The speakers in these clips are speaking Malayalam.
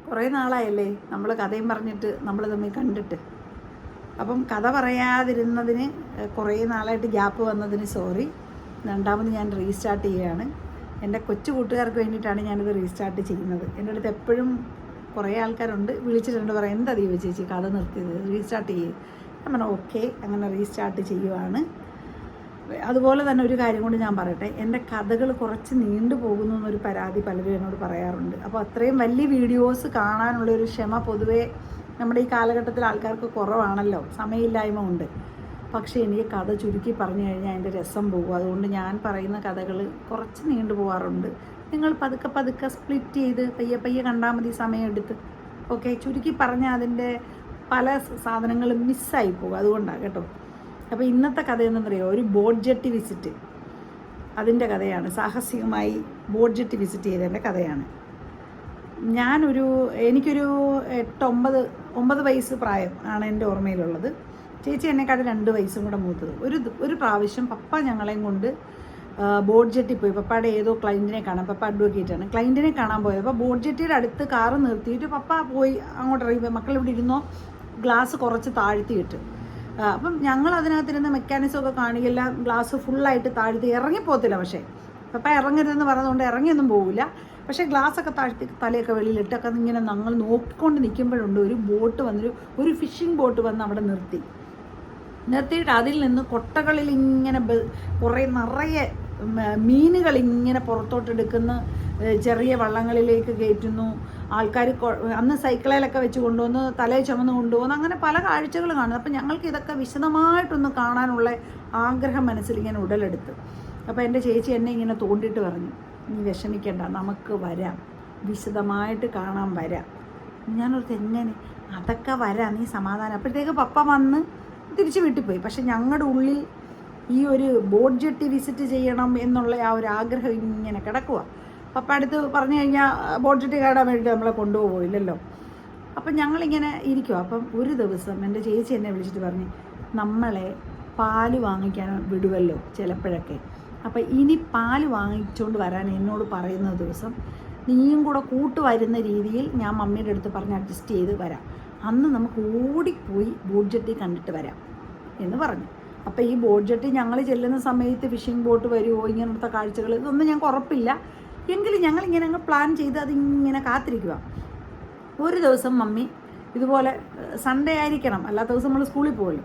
കുറേ നാളായല്ലേ നമ്മൾ കഥയും പറഞ്ഞിട്ട് നമ്മൾ തമ്മിൽ കണ്ടിട്ട്. അപ്പം കഥ പറയാതിരുന്നതിന് കുറേ നാളായിട്ട് ഗ്യാപ്പ് വന്നതിന് സോറി. രണ്ടാമത് ഞാൻ റീസ്റ്റാർട്ട് ചെയ്യുകയാണ്. എൻ്റെ കൊച്ചു കൂട്ടുകാർക്ക് വേണ്ടിയിട്ടാണ് ഞാനിത് റീസ്റ്റാർട്ട് ചെയ്യുന്നത്. എൻ്റെ അടുത്ത് എപ്പോഴും കുറേ ആൾക്കാരുണ്ട് വിളിച്ചിട്ടുണ്ട്, പറയാം എന്താ ദീപ ചേച്ചി കഥ നിർത്തിയത്, റീസ്റ്റാർട്ട് ചെയ്യും. ഞാൻ പറഞ്ഞു ഓക്കെ, അങ്ങനെ റീസ്റ്റാർട്ട് ചെയ്യുവാണ്. അതുപോലെ തന്നെ ഒരു കാര്യം കൊണ്ട് ഞാൻ പറയട്ടെ, എൻ്റെ കഥകൾ കുറച്ച് നീണ്ടു പോകുന്നു എന്നൊരു പരാതി പലരും എന്നോട് പറയാറുണ്ട്. അപ്പോൾ അത്രയും വലിയ വീഡിയോസ് കാണാനുള്ളൊരു ക്ഷമ പൊതുവേ നമ്മുടെ ഈ കാലഘട്ടത്തിൽ ആൾക്കാർക്ക് കുറവാണല്ലോ, സമയമില്ലായ്മ ഉണ്ട്. പക്ഷേ എനിക്ക് കഥ ചുരുക്കി പറഞ്ഞു കഴിഞ്ഞാൽ അതിൻ്റെ രസം പോകും. അതുകൊണ്ട് ഞാൻ പറയുന്ന കഥകൾ കുറച്ച് നീണ്ടു പോകാറുണ്ട്. നിങ്ങൾ പതുക്കെ പതുക്കെ സ്പ്ലിറ്റ് ചെയ്ത് പയ്യെ പയ്യെ കണ്ടാൽ മതി, സമയമെടുത്ത്. ഓക്കെ, ചുരുക്കി പറഞ്ഞാൽ അതിൻ്റെ പല സാധനങ്ങളും മിസ്സായി പോകും, അതുകൊണ്ടാണ് കേട്ടോ. അപ്പോൾ ഇന്നത്തെ കഥ എന്തെന്നറിയോ, ഒരു ബോട്ട് ജെട്ടി വിസിറ്റ്, അതിൻ്റെ കഥയാണ്. സാഹസികമായി ബോട്ട് ജെട്ടി വിസിറ്റ് ചെയ്തതിൻ്റെ കഥയാണ്. എനിക്കൊരു 8-9 വയസ്സ് പ്രായം ആണ് എൻ്റെ ഓർമ്മയിലുള്ളത്. ചേച്ചി എന്നെക്കാട് 2 വയസ്സും കൂടെ മൂത്തത്. ഒരു പ്രാവശ്യം പപ്പ ഞങ്ങളെയും കൊണ്ട് ബോട്ട് ജെട്ടി പോയി. പപ്പയുടെ ഏതോ ക്ലയൻറ്റിനെ കാണാൻ, പപ്പ അഡ്വക്കേറ്റാണ്, ക്ലയൻറ്റിനെ കാണാൻ പോയത്. അപ്പോൾ ബോട്ട് ജെട്ടിയുടെ അടുത്ത് കാറ് നിർത്തിയിട്ട് പപ്പ പോയി അങ്ങോട്ട് ഇറങ്ങി. മക്കളിവിടെ ഇരുന്നോ, ഗ്ലാസ് കുറച്ച് താഴ്ത്തിയിട്ട്. അപ്പം ഞങ്ങൾ അതിനകത്തിരുന്ന് മെക്കാനിസമൊക്കെ കാണുകയില്ല, ഗ്ലാസ് ഫുള്ളായിട്ട് താഴ്ത്തി ഇറങ്ങിപ്പോകത്തില്ല. പക്ഷേ പപ്പ ഇറങ്ങരുതെന്ന് പറഞ്ഞതുകൊണ്ട് ഇറങ്ങിയൊന്നും പോകില്ല. പക്ഷേ ഗ്ലാസ്സൊക്കെ താഴ്ത്തി തലയൊക്കെ വെളിയിലിട്ടൊക്കെ ഇങ്ങനെ ഞങ്ങൾ നോക്കിക്കൊണ്ട് നിൽക്കുമ്പോഴുണ്ട് ഒരു ബോട്ട് ഒരു ഫിഷിംഗ് ബോട്ട് വന്ന് അവിടെ നിർത്തിയിട്ട് അതിൽ നിന്ന് കൊട്ടകളിൽ ഇങ്ങനെ കുറേ നിറയെ മീനുകൾ ഇങ്ങനെ പുറത്തോട്ടെടുക്കുന്ന ചെറിയ വള്ളങ്ങളിലേക്ക് കയറ്റുന്നു. ആൾക്കാർ അന്ന് സൈക്കിളിലൊക്കെ വെച്ച് കൊണ്ടുവന്ന് തലയിൽ ചുമന്ന് കൊണ്ടുപോകുന്നു. അങ്ങനെ പല കാഴ്ചകൾ കാണുന്നു. അപ്പം ഞങ്ങൾക്ക് ഇതൊക്കെ വിശദമായിട്ടൊന്ന് കാണാനുള്ള ആഗ്രഹം മനസ്സിലിങ്ങനെ ഉടലെടുത്ത്. അപ്പോൾ എൻ്റെ ചേച്ചി എന്നെ ഇങ്ങനെ തോണ്ടിയിട്ട് പറഞ്ഞു, നീ വിഷമിക്കേണ്ട, നമുക്ക് വരാം, വിശദമായിട്ട് കാണാൻ വരാം. ഞാനോർത്ത് എങ്ങനെ അതൊക്കെ വരാം, നീ സമാധാനം. അപ്പോഴത്തേക്ക് പപ്പ വന്ന് തിരിച്ച് വീട്ടിൽ പോയി. പക്ഷെ ഞങ്ങളുടെ ഉള്ളിൽ ഈ ഒരു ബോട്ട് ജെട്ടി വിസിറ്റ് ചെയ്യണം എന്നുള്ള ആ ഒരു ആഗ്രഹം ഇങ്ങനെ കിടക്കുക. പപ്പ അടുത്ത് പറഞ്ഞു കഴിഞ്ഞാൽ ബോട്ട് ജെട്ടി കാണാൻ വേണ്ടിയിട്ട് നമ്മളെ കൊണ്ടുപോകില്ലല്ലോ. അപ്പം ഞങ്ങളിങ്ങനെ ഇരിക്കുക. അപ്പം ഒരു ദിവസം എൻ്റെ ചേച്ചി എന്നെ വിളിച്ചിട്ട് പറഞ്ഞു, നമ്മളെ പാല് വാങ്ങിക്കാൻ വിടുമല്ലോ ചിലപ്പോഴൊക്കെ, അപ്പം ഇനി പാല് വാങ്ങിച്ചുകൊണ്ട് വരാൻ എന്നോട് പറയുന്ന ദിവസം നീയും കൂടെ വരുന്ന രീതിയിൽ ഞാൻ മമ്മിയുടെ അടുത്ത് പറഞ്ഞ് അഡ്ജസ്റ്റ് ചെയ്ത് വരാം. അന്ന് നമുക്ക് ഓടിപ്പോയി ബോട്ട് ജെട്ടി കണ്ടിട്ട് വരാം എന്ന് പറഞ്ഞു. അപ്പോൾ ഈ ബോട്ട് ജെട്ടി ഞങ്ങൾ ചെല്ലുന്ന സമയത്ത് ഫിഷിംഗ് ബോട്ട് വരുമോ, ഇങ്ങനത്തെ കാഴ്ചകൾ, ഇതൊന്നും ഞങ്ങൾക്ക് ഉറപ്പില്ല. എങ്കിലും ഞങ്ങളിങ്ങനെ അങ്ങ് പ്ലാൻ ചെയ്ത് അതിങ്ങനെ കാത്തിരിക്കുക. ഒരു ദിവസം മമ്മി ഇതുപോലെ സൺഡേ ആയിരിക്കണം, അല്ലാത്ത ദിവസം നമ്മൾ സ്കൂളിൽ പോകുമല്ലോ,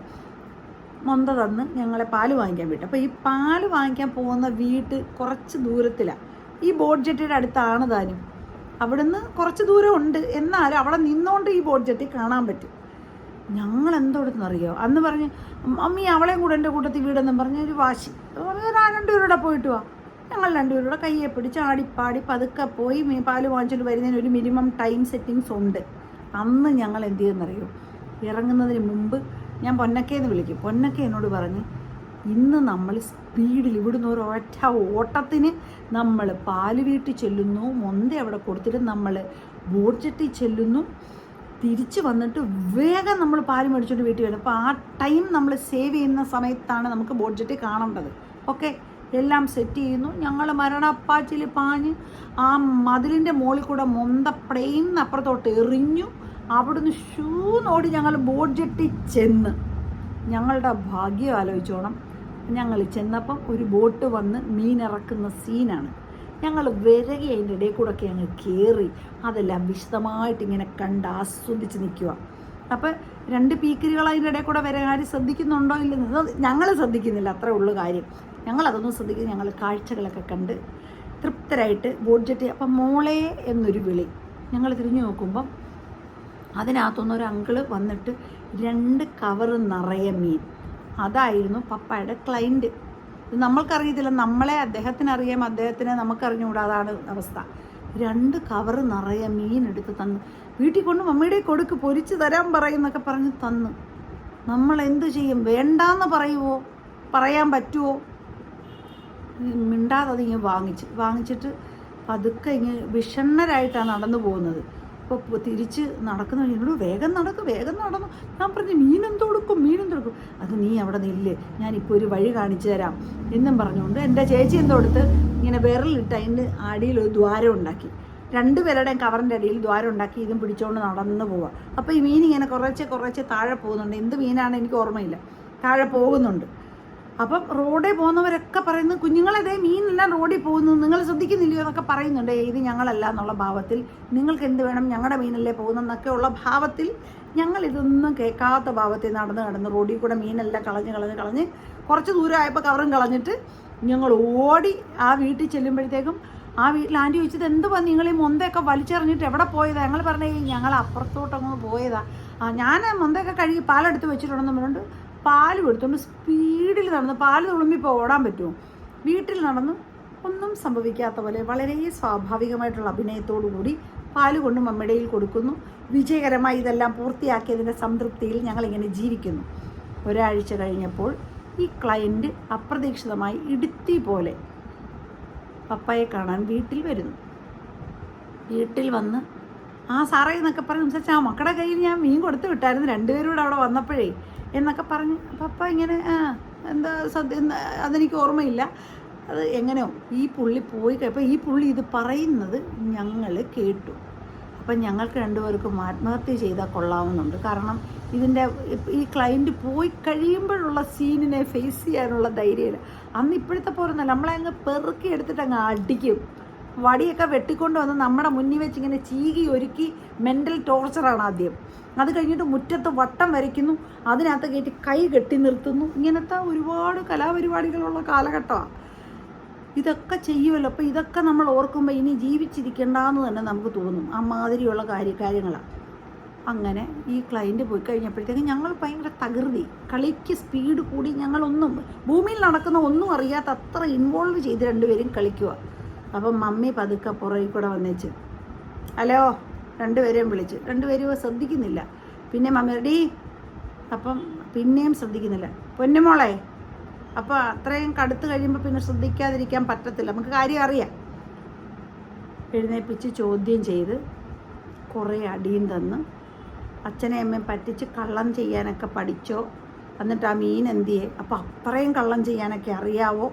മൊന്ത തന്ന് ഞങ്ങളെ പാല് വാങ്ങിക്കാൻ വിട്ടു. അപ്പോൾ ഈ പാല് വാങ്ങിക്കാൻ പോകുന്ന വീട് കുറച്ച് ദൂരത്തിലാണ്, ഈ ബോട്ട് ജെട്ടിയുടെ അടുത്താണ് താനും. അവിടുന്ന് കുറച്ച് ദൂരം ഉണ്ട്, എന്നാലും അവിടെ നിന്നുകൊണ്ട് ഈ ബോട്ട് ജെട്ടി കാണാൻ പറ്റും. ഞങ്ങൾ എന്തോടുന്നറിയോ, അന്ന് പറഞ്ഞ് മമ്മി അവളെയും കൂടെ എൻ്റെ കൂട്ടത്തിൽ വീടെന്നും പറഞ്ഞൊരു വാശി. 2 പേരുടെ പോയിട്ട് വാ. ഞങ്ങൾ 2 പേരുടെ കയ്യെ പിടിച്ച് ആടിപ്പാടി പതുക്കെ പോയി പാല് വാങ്ങിച്ചിട്ട് വരുന്നതിന് ഒരു മിനിമം ടൈം സെറ്റിങ്സ് ഉണ്ട്. അന്ന് ഞങ്ങൾ എന്ത് ചെയ്യുന്നറിയോ, ഇറങ്ങുന്നതിന് മുമ്പ് ഞാൻ പൊന്നക്കേന്ന് വിളിക്കും. പൊന്നക്ക എന്നോട് പറഞ്ഞ്, ഇന്ന് നമ്മൾ സ്പീഡിൽ ഇവിടുന്ന് ഒരു ഒറ്റ ഓട്ടത്തിന് നമ്മൾ പാല് വീട്ടിൽ ചെല്ലുന്നു, മൊന്ത അവിടെ കൊടുത്തിട്ട് നമ്മൾ ബോട്ട് ജെട്ടി ചെല്ലുന്നു, തിരിച്ച് വന്നിട്ട് വേഗം നമ്മൾ പാല് മേടിച്ചുകൊണ്ട് വീട്ടിൽ വരും. അപ്പോൾ ആ ടൈം നമ്മൾ സേവ് ചെയ്യുന്ന സമയത്താണ് നമുക്ക് ബോട്ട് ജെട്ടി കാണേണ്ടത്. ഓക്കെ, എല്ലാം സെറ്റ് ചെയ്യുന്നു. ഞങ്ങൾ മരണപ്പാച്ചിൽ പാഞ്ഞ് ആ മതിലിൻ്റെ മുകളിൽ കൂടെ മൊന്ത പ്ലെയിൻ അപ്പുറത്തോട്ട് എറിഞ്ഞു. അവിടുന്ന് നോടി ഞങ്ങൾ ബോട്ട് ജെട്ടി ചെന്ന്. ഞങ്ങളുടെ ഭാഗ്യം ആലോചിച്ചോണം, ഞങ്ങൾ ചെന്നപ്പം ഒരു ബോട്ട് വന്ന് മീനിറക്കുന്ന സീനാണ്. ഞങ്ങൾ വിരകി അതിൻ്റെ ഇടയിൽ കൂടെയൊക്കെ അങ്ങ് കയറി അതെല്ലാം വിശദമായിട്ട് ഇങ്ങനെ കണ്ട് ആസ്വദിച്ച് നിൽക്കുക. അപ്പോൾ 2 പീക്കിരികൾ അതിൻ്റെ ഇടയിൽ കൂടെ വരെ ആരും ശ്രദ്ധിക്കുന്നുണ്ടോ ഇല്ലെന്ന് ഞങ്ങൾ ശ്രദ്ധിക്കുന്നില്ല, അത്രേ ഉള്ളൂ കാര്യം. ഞങ്ങളതൊന്നും ശ്രദ്ധിക്കുന്നു. ഞങ്ങൾ കാഴ്ചകളൊക്കെ കണ്ട് തൃപ്തരായിട്ട് ബോട്ട് ജെട്ടി. അപ്പം മോളെ എന്നൊരു വിളി. ഞങ്ങൾ തിരിഞ്ഞു നോക്കുമ്പം അതിനകത്തുനിന്ന് ഒരു അങ്കിള് വന്നിട്ട് 2 കവറ് നിറയെ മീൻ. അതായിരുന്നു പപ്പയുടെ ക്ലയൻറ്റ്. ഇത് നമ്മൾക്കറിയത്തില്ല, നമ്മളെ അദ്ദേഹത്തിനറിയാം, അദ്ദേഹത്തിനെ നമുക്കറിഞ്ഞുകൂടാ, അതാണ് അവസ്ഥ. 2 കവറ് നിറയെ മീൻ എടുത്ത് തന്നു. വീട്ടിൽ കൊണ്ട് മമ്മിയുടെ കൊടുക്ക്, പൊരിച്ച് തരാൻ പറയുന്നൊക്കെ പറഞ്ഞ് തന്നു. നമ്മൾ എന്ത് ചെയ്യും? വേണ്ടാന്ന് പറയുമോ? പറയാൻ പറ്റുമോ? മിണ്ടാതെ അതിങ്ങനെ വാങ്ങിച്ചിട്ട് പതുക്കെ ഇങ്ങനെ വിഷണ്ണരായിട്ടാണ് നടന്നു പോകുന്നത്. അപ്പോൾ തിരിച്ച് നടക്കുന്ന എന്നോട് വേഗം നടന്നു. ഞാൻ പറഞ്ഞു മീനെന്തോ കൊടുക്കും, അത് നീ അവിടെ നില്ല്, ഞാനിപ്പോൾ ഒരു വഴി കാണിച്ചു തരാം എന്നും പറഞ്ഞുകൊണ്ട് എൻ്റെ ചേച്ചി എന്തോ എടുത്ത് ഇങ്ങനെ വിരലിട്ട് അതിൻ്റെ അടിയിൽ ഒരു ദ്വാരം ഉണ്ടാക്കി. രണ്ടുപേരുടെയും കവറിൻ്റെ അടിയിൽ ദ്വാരം ഉണ്ടാക്കി ഇതും പിടിച്ചുകൊണ്ട് നടന്നു പോവുക. അപ്പോൾ ഈ മീൻ ഇങ്ങനെ കുറച്ച് താഴെ പോകുന്നുണ്ട്. എന്ത് മീനാണ് എനിക്ക് ഓർമ്മയില്ല, താഴെ പോകുന്നുണ്ട്. അപ്പം റോഡിൽ പോകുന്നവരൊക്കെ പറയുന്നു, കുഞ്ഞുങ്ങളതേ മീനെല്ലാം റോഡിൽ പോകുന്നു, നിങ്ങൾ ശ്രദ്ധിക്കുന്നില്ലയോ എന്നൊക്കെ പറയുന്നുണ്ട്. ഇത് ഞങ്ങളല്ല എന്നുള്ള ഭാവത്തിൽ, നിങ്ങൾക്ക് എന്ത് വേണം, ഞങ്ങളുടെ മീനല്ലേ പോകുന്നതെന്നൊക്കെ ഉള്ള ഭാവത്തിൽ, ഞങ്ങളിതൊന്നും കേൾക്കാത്ത ഭാവത്തിൽ നടന്ന് റോഡിൽ കൂടെ മീനെല്ലാം കളഞ്ഞ് കുറച്ച് ദൂരമായപ്പോൾ കവറും കളഞ്ഞിട്ട് ഞങ്ങൾ ഓടി ആ വീട്ടിൽ ചെല്ലുമ്പോഴത്തേക്കും ആ വീട്ടിൽ ആൻറ്റി ചോദിച്ചത് എന്തുവാ നിങ്ങൾ ഈ മൊന്തയൊക്കെ വലിച്ചെറിഞ്ഞിട്ട് എവിടെ പോയതാ? ഞങ്ങൾ പറഞ്ഞേ ഞങ്ങൾ അപ്പുറത്തോട്ടങ്ങ് പോയതാ. ഞാൻ മൊന്തയൊക്കെ കഴുകി പാലെടുത്ത് വെച്ചിട്ടുണ്ടെന്ന് പറഞ്ഞുകൊണ്ട് പാല് എടുത്തുകൊണ്ട് സ്പീഡിൽ നടന്ന്, പാല് തുളുമ്പിപ്പോൾ ഓടാൻ പറ്റുമോ? വീട്ടിൽ നടന്ന് ഒന്നും സംഭവിക്കാത്ത പോലെ വളരെ സ്വാഭാവികമായിട്ടുള്ള അഭിനയത്തോടു കൂടി പാല് കൊണ്ട് മമ്മയുടെയിൽ കൊടുക്കുന്നു. വിജയകരമായി ഇതെല്ലാം പൂർത്തിയാക്കിയതിൻ്റെ സംതൃപ്തിയിൽ ഞങ്ങളിങ്ങനെ ജീവിക്കുന്നു. ഒരാഴ്ച കഴിഞ്ഞപ്പോൾ ഈ ക്ലയൻറ്റ് അപ്രതീക്ഷിതമായി ഇടുത്തി പോലെ പപ്പായെ കാണാൻ വീട്ടിൽ വരുന്നു. വീട്ടിൽ വന്ന് സാറേ എന്നൊക്കെ പറഞ്ഞ് സംസാരിച്ച്, മക്കളുടെ കയ്യിൽ ഞാൻ മീൻ കൊടുത്ത് വിട്ടായിരുന്നു, രണ്ടുപേരും കൂടെ അവിടെ വന്നപ്പോഴേ എന്നൊക്കെ പറഞ്ഞ് പപ്പ ഇങ്ങനെ എന്താ അതെനിക്ക് ഓർമ്മയില്ല, അത് എങ്ങനെയോ ഈ പുള്ളി പോയി കഴിയുമ്പോൾ ഈ പുള്ളി ഇത് പറയുന്നത് ഞങ്ങൾ കേട്ടു. അപ്പം ഞങ്ങൾക്ക് രണ്ടുപേർക്കും ആത്മഹത്യ ചെയ്താൽ കൊള്ളാവുന്നുണ്ട്. കാരണം ഇതിൻ്റെ ഈ ക്ലയൻറ്റ് പോയി കഴിയുമ്പോഴുള്ള സീനിനെ ഫേസ് ചെയ്യാനുള്ള ധൈര്യമില്ല. അന്ന് ഇപ്പോഴത്തെ പോലൊന്നല്ല, നമ്മളെ അങ്ങ് പെറുക്കി എടുത്തിട്ട് അങ്ങ് അടിക്കും. വടിയൊക്കെ വെട്ടിക്കൊണ്ട് വന്ന് നമ്മുടെ മുന്നിൽ വെച്ച് ഇങ്ങനെ ചീകി ഒരുക്കി മെൻ്റൽ ടോർച്ചറാണ് ആദ്യം. അത് കഴിഞ്ഞിട്ട് മുറ്റത്ത് വട്ടം വരയ്ക്കുന്നു, അതിനകത്ത് കയറ്റി കൈ കെട്ടി നിർത്തുന്നു. ഇങ്ങനത്തെ ഒരുപാട് കലാപരിപാടികളുള്ള കാലഘട്ടമാണ്. ഇതൊക്കെ ചെയ്യുമല്ലോ. അപ്പോൾ ഇതൊക്കെ നമ്മൾ ഓർക്കുമ്പോൾ ഇനി ജീവിച്ചിരിക്കേണ്ടെന്ന് തന്നെ നമുക്ക് തോന്നും. അമാതിരിയുള്ള കാര്യങ്ങളാണ്. അങ്ങനെ ഈ ക്ലയൻറ്റ് പോയി കഴിഞ്ഞപ്പോഴത്തേക്കും ഞങ്ങൾ ഭയങ്കര തകൃതി, കളിക്ക് സ്പീഡ് കൂടി, ഞങ്ങളൊന്നും ഭൂമിയിൽ നടക്കുന്ന ഒന്നും അറിയാത്ത അത്ര ഇൻവോൾവ് ചെയ്ത് രണ്ടുപേരും കളിക്കുക. അപ്പം മമ്മി പതുക്കെ പുറകിൽ കൂടെ വന്നേച്ച് ഹലോ രണ്ടുപേരെയും വിളിച്ച്, രണ്ടുപേരും ശ്രദ്ധിക്കുന്നില്ല. പിന്നെ മമ്മി ഡീ, അപ്പം പിന്നെയും ശ്രദ്ധിക്കുന്നില്ല. പൊന്നുമോളെ, അപ്പോൾ അത്രയും കടുത്ത് കഴിയുമ്പോൾ പിന്നെ ശ്രദ്ധിക്കാതിരിക്കാൻ പറ്റത്തില്ല, നമുക്ക് കാര്യം അറിയാം. എഴുന്നേൽപ്പിച്ച് ചോദ്യം ചെയ്ത് കുറേ അടിയും തന്ന്, അച്ഛനെ അമ്മയും പറ്റിച്ച് കള്ളം ചെയ്യാനൊക്കെ പഠിച്ചോ, എന്നിട്ട് ആ മീൻ എന്തിയെ, അപ്പോൾ അത്രയും കള്ളം ചെയ്യാനൊക്കെ അറിയാവോ?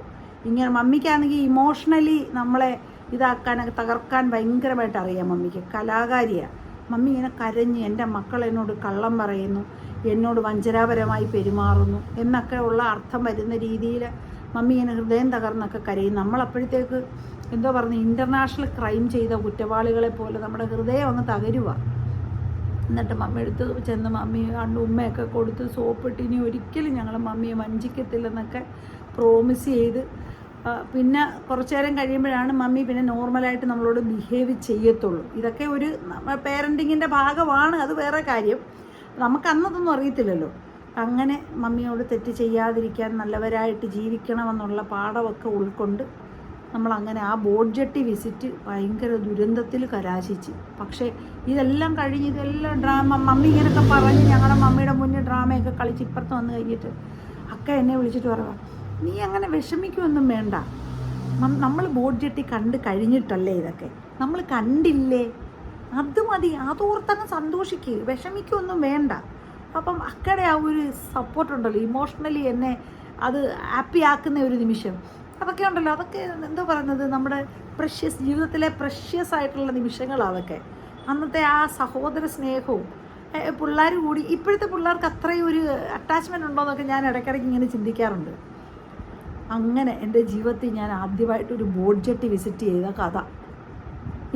ഇങ്ങനെ മമ്മിക്കാണെങ്കിൽ ഇമോഷണലി നമ്മളെ ഇതാക്കാനൊക്കെ തകർക്കാൻ ഭയങ്കരമായിട്ട് അറിയാം. മമ്മിക്ക് കലാകാരിയാണ്. മമ്മി ഇങ്ങനെ കരഞ്ഞ് എൻ്റെ മക്കൾ എന്നോട് കള്ളം പറയുന്നു, എന്നോട് വഞ്ചനാപരമായി പെരുമാറുന്നു എന്നൊക്കെ ഉള്ള അർത്ഥം വരുന്ന രീതിയിൽ മമ്മി ഇങ്ങനെ ഹൃദയം തകർന്നൊക്കെ കരയും. നമ്മളപ്പോഴത്തേക്ക് എന്തോ പറഞ്ഞു, ഇൻ്റർനാഷണൽ ക്രൈം ചെയ്ത കുറ്റവാളികളെ പോലെ നമ്മുടെ ഹൃദയം അങ്ങ് തകരുക. എന്നിട്ട് മമ്മി എടുത്ത് ചെന്ന് മമ്മി കണ്ട് ഉമ്മയൊക്കെ കൊടുത്ത് സോപ്പിട്ട് ഇനി ഒരിക്കലും ഞങ്ങൾ മമ്മിയെ വഞ്ചിക്കത്തില്ലെന്നൊക്കെ പ്രോമിസ് ചെയ്ത്, പിന്നെ കുറച്ചു നേരം കഴിയുമ്പോഴാണ് മമ്മി പിന്നെ നോർമലായിട്ട് നമ്മളോട് ബിഹേവ് ചെയ്യത്തുള്ളൂ. ഇതൊക്കെ ഒരു പേരൻറ്റിങ്ങിൻ്റെ ഭാഗമാണ്, അത് വേറെ കാര്യം. നമുക്ക് അന്നതൊന്നും അറിയത്തില്ലല്ലോ. അങ്ങനെ മമ്മിയോട് തെറ്റ് ചെയ്യാതിരിക്കാൻ, നല്ലവരായിട്ട് ജീവിക്കണമെന്നുള്ള പാഠമൊക്കെ ഉൾക്കൊണ്ട് നമ്മളങ്ങനെ ആ ബോട്ട് ജെട്ടി വിസിറ്റ് ഭയങ്കര ദുരന്തത്തിൽ കലാശിച്ച്. പക്ഷേ ഇതെല്ലാം കഴിഞ്ഞ് ഇതെല്ലാം ഡ്രാമ മമ്മി ഇങ്ങനെയൊക്കെ പറഞ്ഞ് ഞങ്ങളുടെ മമ്മിയുടെ മുന്നിൽ ഡ്രാമയൊക്കെ കളിച്ച് ഇപ്പുറത്ത് വന്നു കഴിഞ്ഞിട്ട് അക്ക എന്നെ വിളിച്ചിട്ട് പറയുക, നീ അങ്ങനെ വിഷമിക്കുമൊന്നും വേണ്ട, നമ്മൾ ബോട്ട് ജെട്ടി കണ്ട് കഴിഞ്ഞിട്ടല്ലേ ഇതൊക്കെ, നമ്മൾ കണ്ടില്ലേ, അത് മതി, അതോർത്തങ്ങ് സന്തോഷിക്കുക, വിഷമിക്കൊന്നും വേണ്ട. അപ്പം അക്കടെ ആ ഒരു സപ്പോർട്ടുണ്ടല്ലോ, ഇമോഷണലി എന്നെ അത് ഹാപ്പി ആക്കുന്ന ഒരു നിമിഷം, അതൊക്കെ ഉണ്ടല്ലോ. അതൊക്കെ എന്തോ പറയുന്നത്, നമ്മുടെ ജീവിതത്തിലെ പ്രഷ്യസ് ആയിട്ടുള്ള നിമിഷങ്ങളാണ് അതൊക്കെ. അന്നത്തെ ആ സഹോദര സ്നേഹവും പിള്ളേർ കൂടി, ഇപ്പോഴത്തെ പിള്ളേർക്ക് അത്രയും ഒരു അറ്റാച്ച്മെൻ്റ് ഉണ്ടോയെന്നൊക്കെ ഞാൻ ഇടയ്ക്കിടയ്ക്ക് ഇങ്ങനെ ചിന്തിക്കാറുണ്ട്. അങ്ങനെ എൻ്റെ ജീവിതത്തിൽ ഞാൻ ആദ്യമായിട്ടൊരു ബോട്ട് ജെട്ടി വിസിറ്റ് ചെയ്ത കഥ.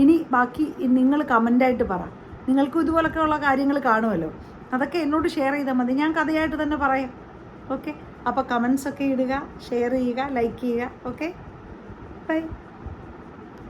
ഇനി ബാക്കി നിങ്ങൾ കമൻ്റായിട്ട് പറ, നിങ്ങൾക്കും ഇതുപോലൊക്കെയുള്ള കാര്യങ്ങൾ കാണുമല്ലോ, അതൊക്കെ എന്നോട് ഷെയർ ചെയ്താൽ മതി, ഞാൻ കഥയായിട്ട് തന്നെ പറയാം. ഓക്കെ, അപ്പോൾ കമൻസൊക്കെ ഇടുക, ഷെയർ ചെയ്യുക, ലൈക്ക് ചെയ്യുക. Okay, by.